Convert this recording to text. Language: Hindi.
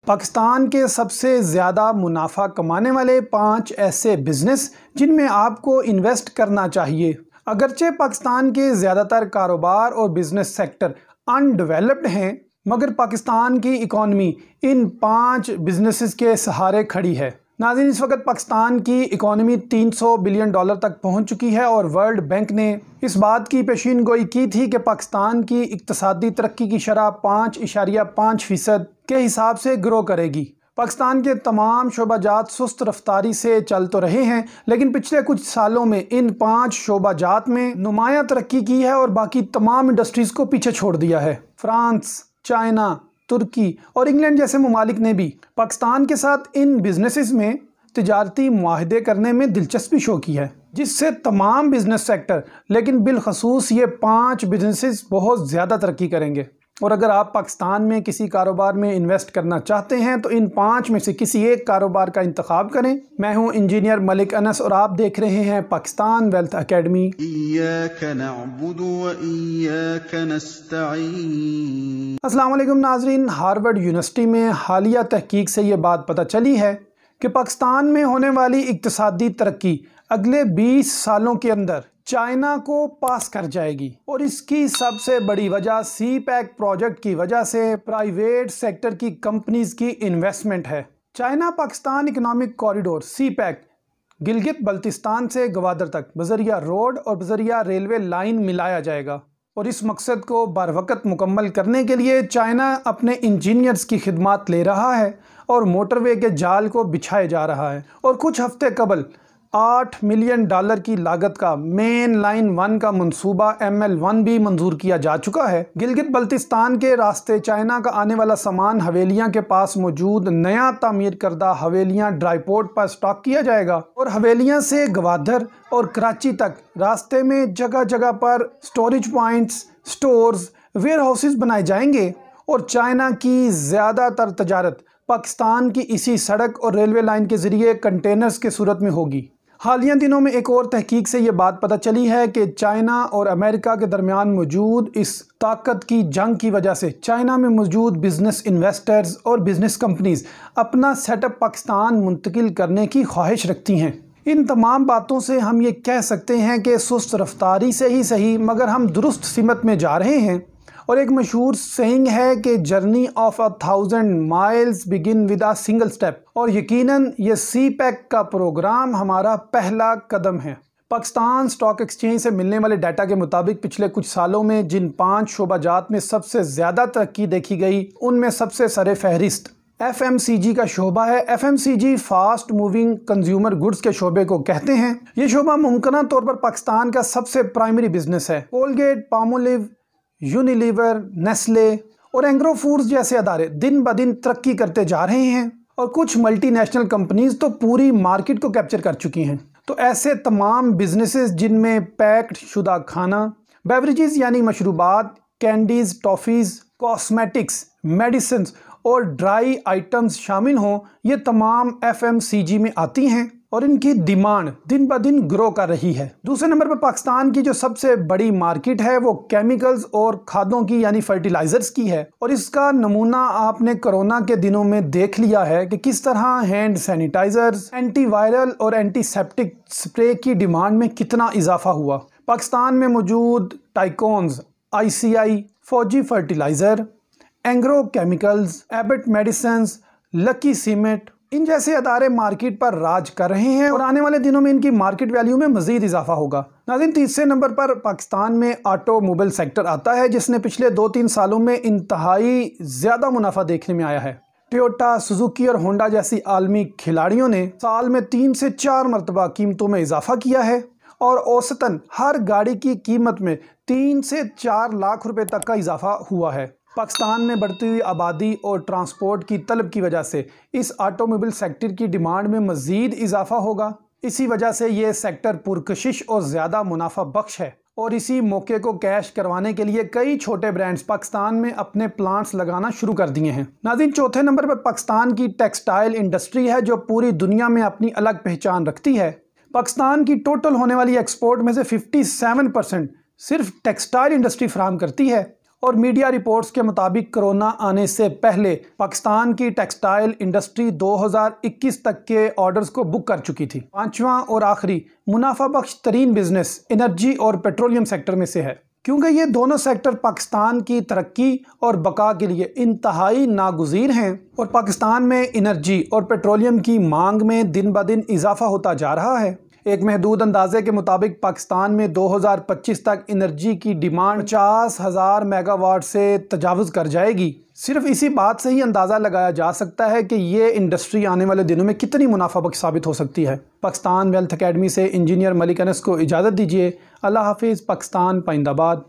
पाकिस्तान के सबसे ज़्यादा मुनाफा कमाने वाले 5 ऐसे बिजनेस जिनमें आपको इन्वेस्ट करना चाहिए। अगरचे पाकिस्तान के ज़्यादातर कारोबार और बिजनेस सेक्टर अनडेवलप्ड हैं, मगर पाकिस्तान की इकॉनमी इन 5 बिजनेसेस के सहारे खड़ी है। नाज़रीन, इस वक्त पाकिस्तान की इकॉनमी % 300 बिलियन तक पहुंच चुकी है और वर्ल्ड बैंक ने इस बात की पेशीनगोई की थी कि पाकिस्तान की इक्तसादी तरक्की की शरह 5.5% के हिसाब से ग्रो करेगी। पाकिस्तान के तमाम शोबाजात सुस्त रफ्तारी से चल तो रहे हैं, लेकिन पिछले कुछ सालों में इन 5 शोबाजात में नुमाया तरक्की की है और बाकी तमाम इंडस्ट्रीज़ को पीछे छोड़ दिया है। फ्रांस, चाइना, तुर्की और इंग्लैंड जैसे ममालिक ने भी पाकिस्तान के साथ इन बिजनेसेस में तिजारती मुआहदे करने में दिलचस्पी शो की है, जिससे तमाम बिजनेस सेक्टर लेकिन बिलखसूस ये 5 बिजनेसेस बहुत ज़्यादा तरक्की करेंगे। और अगर आप पाकिस्तान में किसी कारोबार में इन्वेस्ट करना चाहते हैं तो इन 5 में से किसी एक कारोबार का इंतखाब करें। मैं हूं इंजीनियर मलिक अनस और आप देख रहे हैं पाकिस्तान वेल्थ अकेडमी। अस्सलाम वालेकुम नाजरीन, हार्वर्ड यूनिवर्सिटी में हालिया तहकीक से ये बात पता चली है कि पाकिस्तान में होने वाली इक्तसादी तरक्की अगले 20 सालों के अंदर चाइना को पास कर जाएगी और इसकी सबसे बड़ी वजह CPEC प्रोजेक्ट की वजह से प्राइवेट सेक्टर की कंपनीज की इन्वेस्टमेंट है। China Pakistan economic corridor CPEC Gilgit Baltistan से गवादर तक बजरिया रोड और बजरिया रेलवे लाइन मिलाया जाएगा और इस मकसद को बरवकत मुकम्मल करने के लिए चाइना अपने इंजीनियर्स की खिदमात ले रहा है और मोटरवे के जाल को बिछाए जा रहा है। और कुछ हफ्ते कबल $8 मिलियन की लागत का मेन लाइन 1 का मंसूबा ML1 भी मंजूर किया जा चुका है। गिलगित बल्तिस्तान के रास्ते चाइना का आने वाला सामान हवेलियां के पास मौजूद नया तामीर करदा हवेलियां ड्राईपोर्ट पर स्टॉक किया जाएगा और हवेलियां से गवादर और कराची तक रास्ते में जगह जगह पर storage points, stores, warehouses बनाए जाएंगे और चाइना की ज़्यादातर तजारत पाकिस्तान की इसी सड़क और रेलवे लाइन के ज़रिए कंटेनर्स के सूरत में होगी। हालिया दिनों में एक और तहकीक से ये बात पता चली है कि चाइना और अमेरिका के दरमियान मौजूद इस ताकत की जंग की वजह से चाइना में मौजूद बिजनेस इन्वेस्टर्स और बिजनेस कंपनीज अपना सेटअप पाकिस्तान मुंतकिल करने की ख्वाहिश रखती हैं। इन तमाम बातों से हम ये कह सकते हैं कि सुस्त रफ्तारी से ही सही मगर हम दुरुस्त सिमत में जा रहे हैं। और एक मशहूर सेइंग है कि journey of 1000 miles begin with a single step, और यकीनन ये CPEC का प्रोग्राम हमारा पहला कदम है। पाकिस्तान स्टॉक एक्सचेंज से मिलने वाले डाटा के मुताबिक पिछले कुछ सालों में जिन 5 शोबाजात में सबसे ज़्यादा तरक्की देखी गई उनमें सबसे सरे फहरिस्त FMCG का शोबा है। FMCG fast moving consumer goods के शोबे को कहते हैं। ये शोबा मुमकिन तौर पर पाकिस्तान का सबसे प्राइमरी बिजनेस है। कोलगेट, पामोलिव, यूनिलीवर, नेस्ले और एंग्रो फूड्स जैसे अदारे दिन ब दिन तरक्की करते जा रहे हैं और कुछ मल्टीनेशनल कंपनीज तो पूरी मार्केट को कैप्चर कर चुकी हैं। तो ऐसे तमाम बिजनेसेस जिनमें पैक्ड शुदा खाना, बेवरेजेस यानी मशरूबात, कैंडीज, टॉफ़ीज़, कॉस्मेटिक्स, मेडिसिन और ड्राई आइटम्स शामिल हों, ये तमाम FMCG में आती हैं और इनकी डिमांड दिन ब दिन ग्रो कर रही है। दूसरे नंबर पर पाकिस्तान की जो सबसे बड़ी मार्केट है वो केमिकल्स और खादों की यानी फर्टिलाइजर्स की है और इसका नमूना आपने कोरोना के दिनों में देख लिया है कि किस तरह हैंड सैनिटाइजर्स, एंटीवायरल और एंटीसेप्टिक स्प्रे की डिमांड में कितना इजाफा हुआ। पाकिस्तान में मौजूद tycoons, ICI, Fauji fertiliser, Engro chemicals, Abbott medicines, Lucky cement, इन जैसे अदारे मार्केट पर राज कर रहे हैं और आने वाले दिनों में इनकी मार्केट वैल्यू में मजीद इजाफा होगा। नाज़रीन, तीसरे नंबर पर पाकिस्तान में ऑटोमोबाइल सेक्टर आता है जिसने पिछले 2-3 सालों में इंतहाई ज़्यादा मुनाफा देखने में आया है। टोयोटा, सुजुकी और होंडा जैसी आलमी खिलाड़ियों ने साल में 3 से 4 मरतबा कीमतों में इजाफा किया है और औसतन हर गाड़ी की कीमत में 3 से 4 लाख रुपए तक का इजाफा हुआ है। पाकिस्तान में बढ़ती हुई आबादी और ट्रांसपोर्ट की तलब की वजह से इस ऑटोमोबाइल सेक्टर की डिमांड में मज़ीद इजाफा होगा। इसी वजह से ये सेक्टर पुरकशिश और ज़्यादा मुनाफा बख्श है और इसी मौके को कैश करवाने के लिए कई छोटे ब्रांड्स पाकिस्तान में अपने प्लांट्स लगाना शुरू कर दिए हैं। नाज़रीन, चौथे नंबर पर पाकिस्तान की टेक्सटाइल इंडस्ट्री है जो पूरी दुनिया में अपनी अलग पहचान रखती है। पाकिस्तान की टोटल होने वाली एक्सपोर्ट में से 57% सिर्फ टेक्सटाइल इंडस्ट्री फराहम करती है और मीडिया रिपोर्ट्स के मुताबिक कोरोना आने से पहले पाकिस्तान की टेक्सटाइल इंडस्ट्री 2021 तक के ऑर्डर्स को बुक कर चुकी थी। पांचवा और आखिरी मुनाफा बख्श तरीन बिजनेस एनर्जी और पेट्रोलियम सेक्टर में से है, क्योंकि ये दोनों सेक्टर पाकिस्तान की तरक्की और बका के लिए इंतहाई नागुज़ीर हैं और पाकिस्तान में एनर्जी और पेट्रोलियम की मांग में दिन ब दिन इजाफा होता जा रहा है। एक महदूद अंदाजे के मुताबिक पाकिस्तान में 2025 तक एनर्जी की डिमांड 50,000 मेगावाट से तजावुज़ कर जाएगी। सिर्फ इसी बात से ही अंदाज़ा लगाया जा सकता है कि ये इंडस्ट्री आने वाले दिनों में कितनी मुनाफा बख्श साबित हो सकती है। पाकिस्तान वेल्थ अकेडमी से इंजीनियर मलिक अनस को इजाज़त दीजिए। अल्लाह हाफिज़। पाकिस्तान पाइंदाबाद।